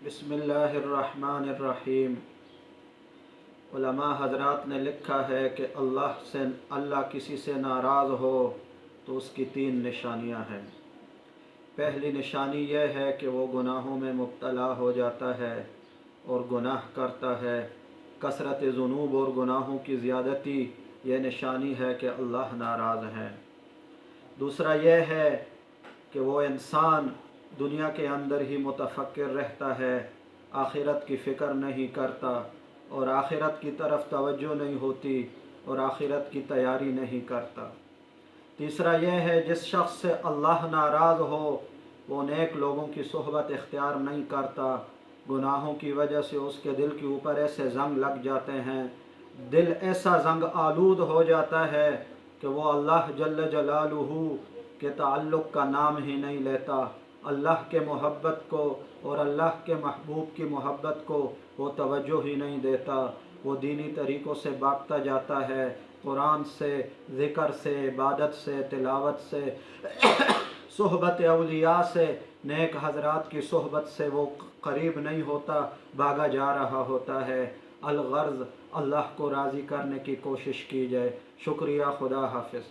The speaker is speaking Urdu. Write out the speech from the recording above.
بسم اللہ الرحمن الرحیم۔ علماء حضرات نے لکھا ہے کہ اللہ کسی سے ناراض ہو تو اس کی 3 نشانیاں ہیں۔ پہلی نشانی یہ ہے کہ وہ گناہوں میں مبتلا ہو جاتا ہے اور گناہ کرتا ہے۔ کثرت ذنوب اور گناہوں کی زیادتی یہ نشانی ہے کہ اللہ ناراض ہے۔ دوسرا یہ ہے کہ وہ انسان دنیا کے اندر ہی متفکر رہتا ہے، آخرت کی فکر نہیں کرتا اور آخرت کی طرف توجہ نہیں ہوتی اور آخرت کی تیاری نہیں کرتا۔ تیسرا یہ ہے جس شخص سے اللہ ناراض ہو وہ نیک لوگوں کی صحبت اختیار نہیں کرتا، گناہوں کی وجہ سے اس کے دل کے اوپر ایسے زنگ لگ جاتے ہیں، دل ایسا زنگ آلود ہو جاتا ہے کہ وہ اللہ جل جلالہ کے تعلق کا نام ہی نہیں لیتا، اللہ کے محبت کو اور اللہ کے محبوب کی محبت کو وہ توجہ ہی نہیں دیتا، وہ دینی طریقوں سے بھاگتا جاتا ہے، قرآن سے، ذکر سے، عبادت سے، تلاوت سے، صحبت اولیاء سے، نیک حضرات کی صحبت سے وہ قریب نہیں ہوتا، بھاگا جا رہا ہوتا ہے۔ الغرض اللہ کو راضی کرنے کی کوشش کی جائے۔ شکریہ، خدا حافظ۔